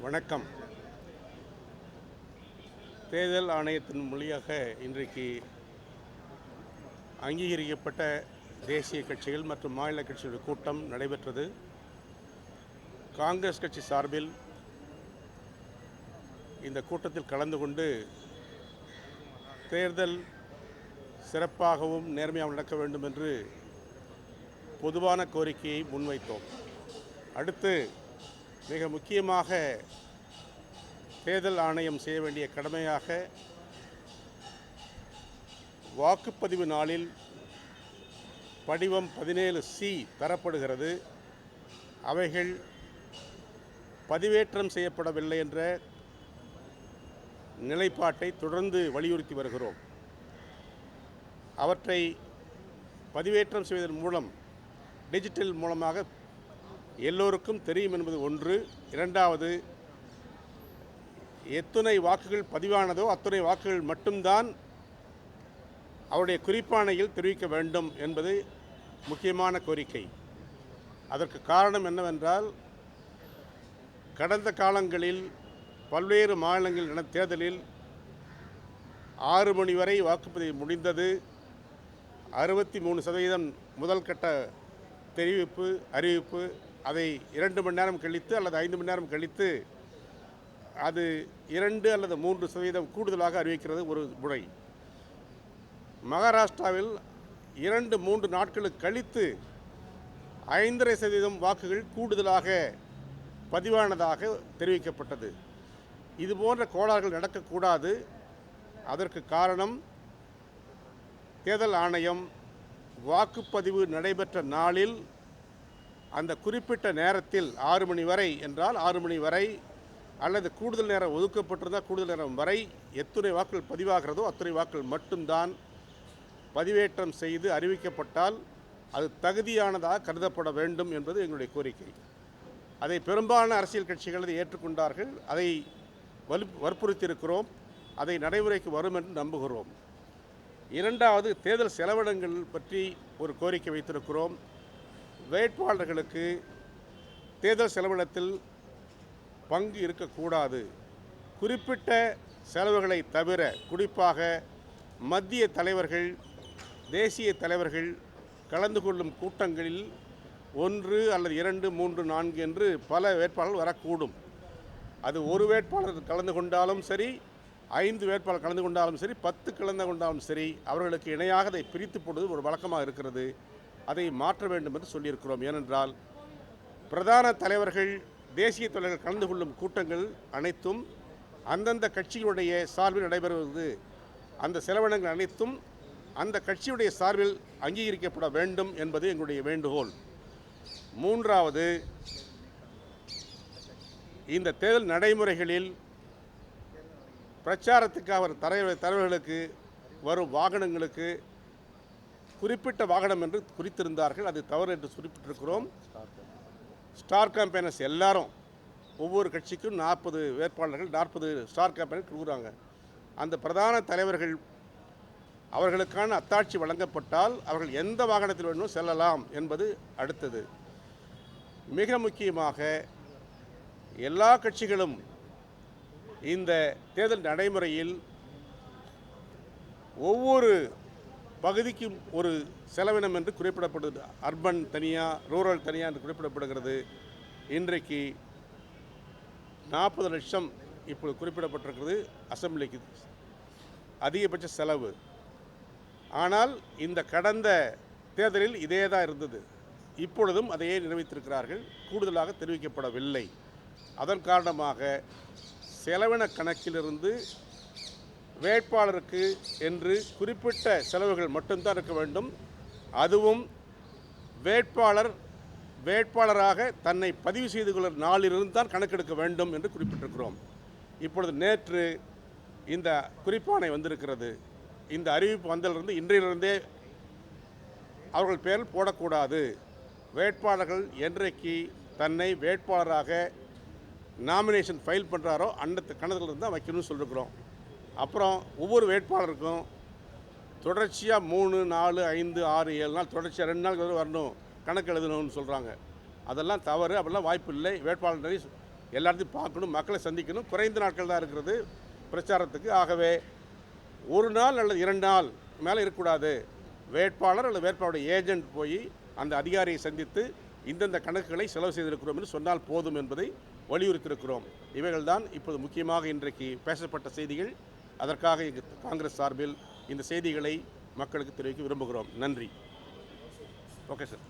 வணக்கம். தேர்தல் ஆணையத்தின் மொழியாக இன்றைக்கு அங்கீகரிக்கப்பட்ட தேசிய கட்சிகள் மற்றும் மாநில கட்சிகளுடைய கூட்டம் நடைபெற்றது. காங்கிரஸ் கட்சி சார்பில் இந்த கூட்டத்தில் கலந்து கொண்டு தேர்தல் சிறப்பாகவும் நேர்மையாகவும் நடக்க வேண்டும் என்று பொதுவான கோரிக்கையை முன்வைத்தோம். அடுத்து மிக முக்கியமாக தேர்தல் ஆணையம் செய்ய வேண்டிய கடமையாக வாக்குப்பதிவு நாளில் படிவம் 17C தரப்படுகிறது. அவைகள் பதிவேற்றம் செய்யப்படவில்லை என்ற நிலைப்பாட்டை தொடர்ந்து வலியுறுத்தி வருகிறோம். அவற்றை பதிவேற்றம் செய்வதன் மூலம் டிஜிட்டல் மூலமாக எல்லோருக்கும் தெரியும் என்பது ஒன்று. இரண்டாவது, எத்தனை வாக்குகள் பதிவானதோ அத்தனை வாக்குகள் மட்டும்தான் அவருடைய குறிப்பாணையில் தெரிவிக்க வேண்டும் என்பது முக்கியமான கோரிக்கை. அதற்கு காரணம் என்னவென்றால், கடந்த காலங்களில் பல்வேறு மாநிலங்களில் நடந்த தேர்தலில் 6 மணி வரை வாக்குப்பதிவு முடிந்தது. 63% முதல் கட்ட அறிவிப்பு அதை 2 மணி நேரம் கழித்து அல்லது 5 மணி நேரம் கழித்து அது 2 அல்லது 3% கூடுதலாக அறிவிக்கிறது ஒரு முறை. மகாராஷ்டிராவில் 2-3 நாட்களுக்கு கழித்து 5.5% வாக்குகள் கூடுதலாக பதிவானதாக தெரிவிக்கப்பட்டது. இதுபோன்ற கோளாறுகள் நடக்கக்கூடாது. அதற்கு காரணம், தேர்தல் ஆணையம் வாக்குப்பதிவு நடைபெற்ற நாளில் அந்த குறிப்பிட்ட நேரத்தில் 6 மணி வரை என்றால் 6 மணி வரை அல்லது கூடுதல் நேரம் ஒதுக்கப்பட்டிருந்தால் கூடுதல் நேரம் வரை எத்தனை வாக்குகள் பதிவாகிறதோ அத்தனை வாக்குகள் மட்டும்தான் பதிவேற்றம் செய்து அறிவிக்கப்பட்டால் அது தகுதியானதாக கருதப்பட வேண்டும் என்பது எங்களுடைய கோரிக்கை. அதை பெரும்பாலான அரசியல் கட்சிகள் அதை ஏற்றுக்கொண்டார்கள். அதை வற்புறுத்தியிருக்கிறோம். அதை நடைமுறைக்கு வரும் என்று நம்புகிறோம். இரண்டாவது, தேர்தல் செலவினங்கள் பற்றி ஒரு கோரிக்கை வைத்திருக்கிறோம். வேட்பாளர்களுக்கு தேர்தல் செலவினத்தில் பங்கு இருக்கக்கூடாது. குறிப்பிட்ட செலவுகளை தவிர, குறிப்பாக மத்திய தலைவர்கள், தேசிய தலைவர்கள் கலந்து கொள்ளும் கூட்டங்களில் 1 அல்லது 2, 3, 4 என்று பல வேட்பாளர்கள் வரக்கூடும். அது ஒரு வேட்பாளர் கலந்து கொண்டாலும் சரி, 5 வேட்பாளர் கலந்து கொண்டாலும் சரி, 10 கலந்து கொண்டாலும் சரி, அவர்களுக்கு இணையாக அதை பிரித்து போடுவது ஒரு வழக்கமாக இருக்கிறது. அதை மாற்ற வேண்டும் என்று சொல்லியிருக்கிறோம். ஏனென்றால், பிரதான தலைவர்கள், தேசிய தலைவர்கள் கலந்து கொள்ளும் கூட்டங்கள் அனைத்தும் அந்தந்த கட்சிகளுடைய சார்பில் நடைபெறுவது. அந்த செலவினங்கள் அனைத்தும் அந்த கட்சியுடைய சார்பில் அங்கீகரிக்கப்பட வேண்டும் என்பது எங்களுடைய வேண்டுகோள். மூன்றாவது, இந்த தேர்தல் நடைமுறைகளில் பிரச்சாரத்துக்காக தலைவர்களுக்கு வரும் வாகனங்களுக்கு குறிப்பிட்ட வாகனம் என்று குறித்திருந்தார்கள். அது தவறு என்று குறிப்பிட்டிருக்கிறோம். ஸ்டார் கேம்பெயினர்ஸ் எல்லாரும், ஒவ்வொரு கட்சிக்கும் 40 வேட்பாளர்கள், 40 ஸ்டார் கேம்பெயினர் கொடுக்குறாங்க. அந்த பிரதான தலைவர்கள் அவர்களுக்கான அத்தாட்சி வழங்கப்பட்டால் அவர்கள் எந்த வாகனத்தில் வேணுமோ செல்லலாம் என்பது அடுத்தது. மிக முக்கியமாக எல்லா கட்சிகளும் இந்த தேர்தல் நடைமுறையில் ஒவ்வொரு பகுதிக்கும் ஒரு செலவினம் என்று குறிப்பிடப்படுது. அர்பன் தனியாக, ரூரல் தனியாக என்று குறிப்பிடப்படுகிறது. இன்றைக்கு 40 லட்சம் இப்போது குறிப்பிடப்பட்டிருக்கிறது அசம்பிளிக்கு அதிகபட்ச செலவு. ஆனால் இந்த கடந்த தேர்தலில் இதே தான் இருந்தது. இப்பொழுதும் அதையே நிறைவேற்றிருக்கிறார்கள். கூடுதலாக தெரிவிக்கப்படவில்லை. அதன் காரணமாக செலவின கணக்கிலிருந்து வேட்பாளருக்கு என்று குறிப்பிட்ட செலவுகள் மட்டும்தான் இருக்க வேண்டும். அதுவும் வேட்பாளராக தன்னை பதிவு செய்து கொள்ளும் நாளிலிருந்து தான் கணக்கெடுக்க வேண்டும் என்று குறிப்பிட்டிருக்கிறோம். இப்பொழுது நேற்று இந்த குறிப்பாணை வந்திருக்கிறது. இந்த அறிவிப்பு வந்ததிலிருந்து இன்றையிலிருந்தே அவர்கள் பேரில் போடக்கூடாது. வேட்பாளர்கள் என்றைக்கு தன்னை வேட்பாளராக நாமினேஷன் ஃபைல் பண்ணுறாரோ அந்த கணக்கிலிருந்து தான் வைக்கணும்னு சொல்லியிருக்கிறோம். அப்புறம் ஒவ்வொரு வேட்பாளருக்கும் தொடர்ச்சியாக 3, 4, 5, 6, 7 நாள் தொடர்ச்சியாக 2 நாள் வரணும் கணக்கு எழுதணும்னு சொல்கிறாங்க. அதெல்லாம் தவறு. அப்படிலாம் வாய்ப்பு இல்லை. வேட்பாளரை எல்லாத்தையும் பார்க்கணும், மக்களை சந்திக்கணும். குறைந்த நாட்கள் தான் இருக்கிறது பிரச்சாரத்துக்கு. ஆகவே ஒரு நாள் அல்லது 2 நாள் மேலே இருக்கக்கூடாது. வேட்பாளர் அல்லது வேட்பாளருடைய ஏஜென்ட் போய் அந்த அதிகாரியை சந்தித்து இந்தந்த கணக்குகளை செலவு செய்திருக்கிறோம் என்று சொன்னால் போதும் என்பதை வலியுறுத்தியிருக்கிறோம். இவைகள்தான் இப்போது முக்கியமாக இன்றைக்கு பேசப்பட்ட செய்திகள். அதற்காக காங்கிரஸ் சார்பில் இந்த செய்திகளை மக்களுக்கு தெரிவிக்க விரும்புகிறோம். நன்றி. Okay sir.